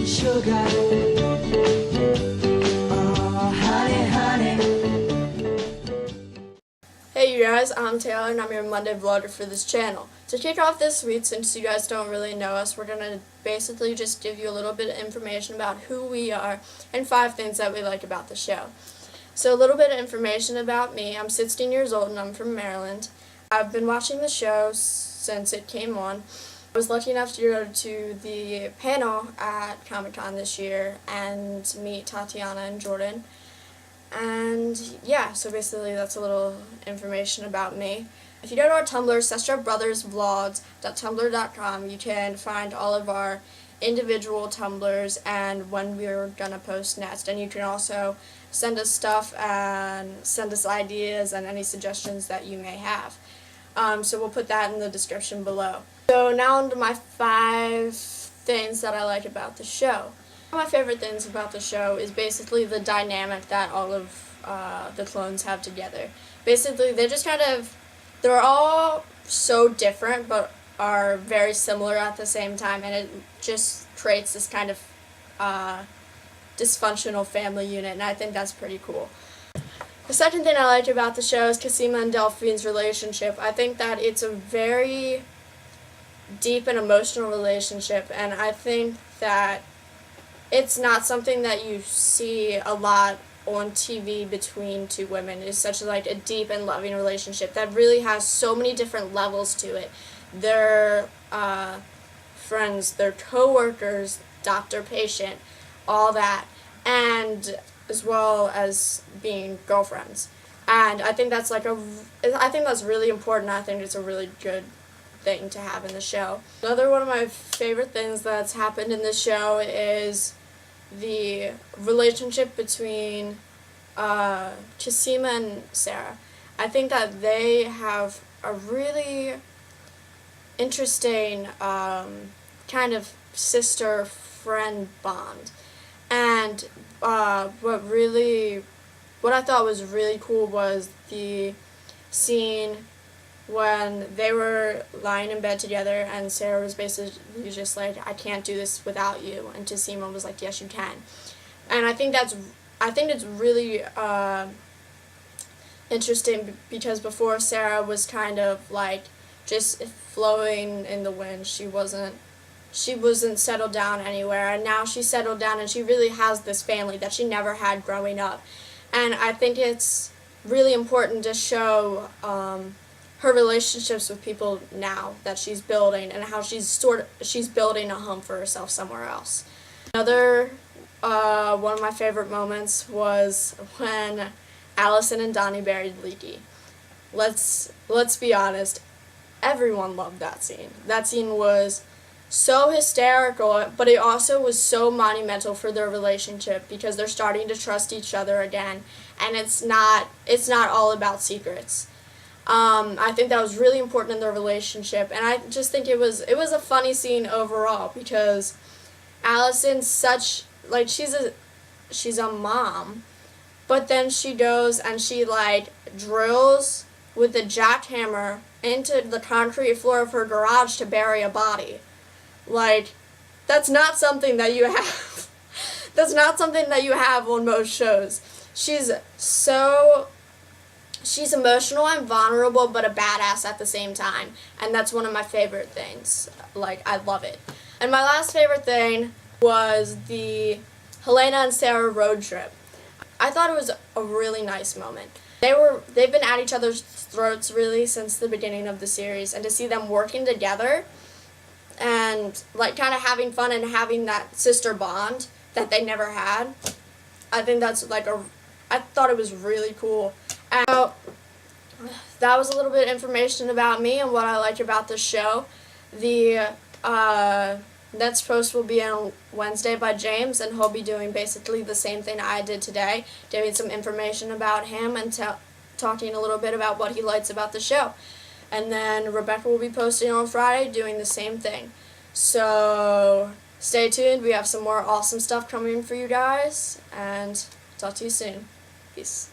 sugar. Oh, honey, honey. Hey you guys, I'm Taylor and I'm your Monday vlogger for this channel. To kick off this week, since you guys don't really know us, we're going to basically just give you a little bit of information about who we are and 5 things that we like about the show. So a little bit of information about me. I'm 16 years old and I'm from Maryland. I've been watching the show since it came on. I was lucky enough to go to the panel at Comic-Con this year and meet Tatiana and Jordan. And yeah, so basically that's a little information about me. If you go to our Tumblr, SestraBrothersVlogs.tumblr.com, you can find all of our individual Tumblrs and when we're gonna post next. And you can also send us stuff and send us ideas and any suggestions that you may have. So we'll put that in the description below. So now on to my 5 things that I like about the show. One of my favorite things about the show is basically the dynamic that all of the clones have together. Basically, they're all so different but are very similar at the same time, and it just creates this kind of dysfunctional family unit, and I think that's pretty cool. The second thing I like about the show is Cosima and Delphine's relationship. I think that it's a very deep and emotional relationship, and I think that it's not something that you see a lot on TV between 2 women. It's such a deep and loving relationship that really has so many different levels to it. They're friends, they're co-workers, doctor-patient, all that, and as well as being girlfriends. And I think that's really important. I think it's a really good thing to have in the show. Another one of my favorite things that's happened in this show is the relationship between Cosima and Sarah. I think that they have a really interesting kind of sister-friend bond. And what I thought was really cool was the scene when they were lying in bed together and Sarah was basically just like, I can't do this without you, and Cosima was like, yes you can. And I think it's really interesting because before Sarah was kind of like just flowing in the wind. She wasn't settled down anywhere, and now she's settled down and she really has this family that she never had growing up. And I think it's really important to show her relationships with people now that she's building, and how she's building a home for herself somewhere else. Another one of my favorite moments was when Allison and Donnie buried Leaky. Let's be honest, everyone loved that scene. That scene was so hysterical, but it also was so monumental for their relationship because they're starting to trust each other again, and it's not all about secrets. I think that was really important in their relationship, and I just think it was a funny scene overall because Allison's she's a mom, but then she goes and she drills with a jackhammer into the concrete floor of her garage to bury a body. That's not something that you have. That's not something that you have on most shows. She's emotional and vulnerable, but a badass at the same time, and that's one of my favorite things. I love it. And my last favorite thing was the Helena and Sarah road trip. I thought it was a really nice moment. They've been at each other's throats really since the beginning of the series, and to see them working together and kind of having fun and having that sister bond that they never had, I think that's I thought it was really cool. And so that was a little bit of information about me and what I like about the show. The next post will be on Wednesday by James, and he'll be doing basically the same thing I did today, giving some information about him and talking a little bit about what he likes about the show. And then Rebecca will be posting on Friday doing the same thing. So stay tuned. We have some more awesome stuff coming for you guys, and talk to you soon. Peace.